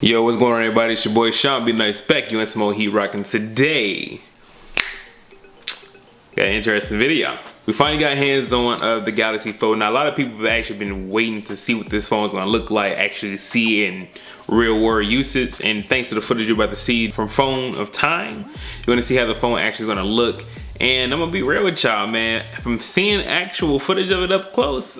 Yo, what's going on, everybody? It's your boy Sean. Be nice back. You and some more heat rocking today. Got an interesting video. We finally got hands on the Galaxy Fold. Now, a lot of people have actually been waiting to see what this phone is going to look like, actually see it in real world usage. And thanks to the footage you're about to see from Phone of Time, you're going to see how the phone actually is going to look. And I'm going to be real with y'all, man. From seeing actual footage of it up close,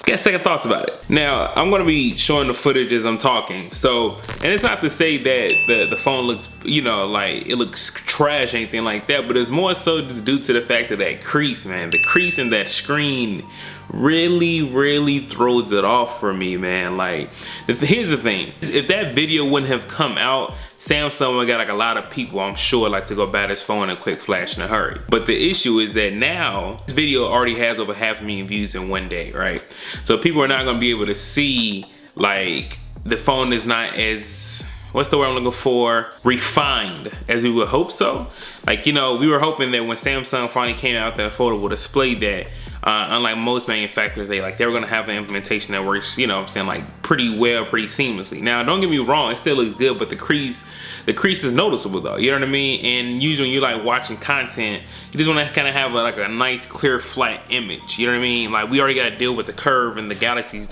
got second thoughts about it. Now, I'm gonna be showing the footage as I'm talking. So, and it's not to say that the phone looks, you know, like it looks trash or anything like that, but it's more so just due to the fact of that crease, man. The crease in that screen really throws it off for me, man. Like, here's the thing. If that video wouldn't have come out, Samsung would got like a lot of people, I'm sure, like to go buy this phone in a quick flash in a hurry. But the issue is that now this video already has over 500,000 views in one day, right? So people are not gonna be able to see, like, the phone is not as, what's the word I'm looking for, refined as we would hope so. Like, you know, we were hoping that when Samsung finally came out with that foldable display that unlike most manufacturers, they were gonna have an implementation that works, you know what I'm saying, like pretty well, pretty seamlessly. Now, don't get me wrong, it still looks good, but the crease is noticeable though, you know what I mean? And usually when you're like watching content, you just wanna kinda have a nice, clear, flat image, you know what I mean? Like, we already gotta deal with the curve in the Galaxy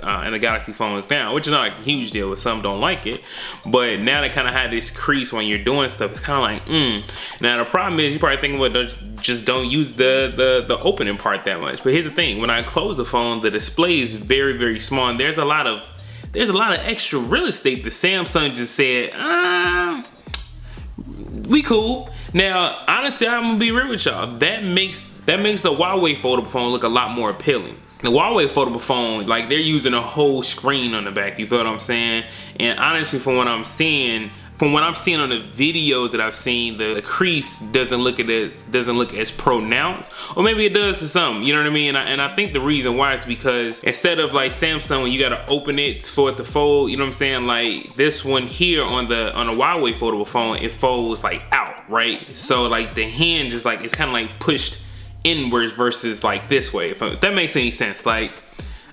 phones now, which is not a huge deal, but some don't like it. But now they kinda have this crease when you're doing stuff, it's kinda like, Now the problem is, you probably thinking, well, just don't use the opening part that much. But here's the thing, when I close the phone, the display is very small, and there's a lot of extra real estate that Samsung just said, we cool. Now, honestly, I'm gonna be real with y'all. That makes the Huawei foldable phone look a lot more appealing. The Huawei foldable phone, like, they're using a whole screen on the back, you feel what I'm saying? And honestly, from what I'm seeing on the videos that I've seen, the crease doesn't look as pronounced, or maybe it does to some, you know what I mean? And I think the reason why is because instead of like Samsung, when you gotta open it for it to fold, you know what I'm saying? Like this one here on the Huawei foldable phone, it folds like out, right? So like the hinge is like, it's kind of like pushed inwards versus like this way, if that makes any sense. Like,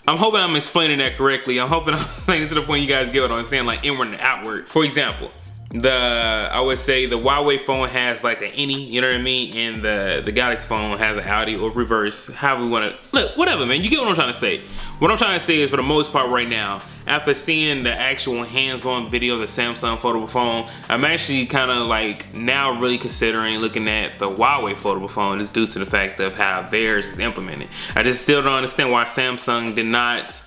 I'm hoping I'm explaining that correctly. I'm hoping I'm explaining to the point you guys get what I'm saying, like inward and outward. For example, I would say the Huawei phone has like an innie, you know what I mean, and the Galaxy phone has an outie or reverse, however we want to look, whatever, man. You get what I'm trying to say. What I'm trying to say is, for the most part right now, after seeing the actual hands-on video of the Samsung foldable phone, I'm actually kind of like now really considering looking at the Huawei foldable phone, just due to the fact of how theirs is implemented. I just still don't understand why Samsung did not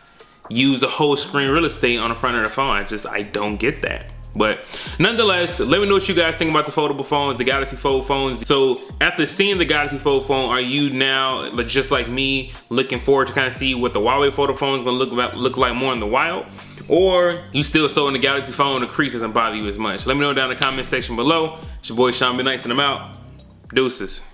use the whole screen real estate on the front of the phone. I don't get that. But nonetheless, let me know what you guys think about the foldable phones, the Galaxy Fold phones. So after seeing the Galaxy Fold phone, are you now, just like me, looking forward to kind of see what the Huawei foldable phone is going to look like more in the wild? Or you still so in the Galaxy phone, the crease doesn't bother you as much? Let me know down in the comment section below. It's your boy Sean, be nice, and I'm out. Deuces.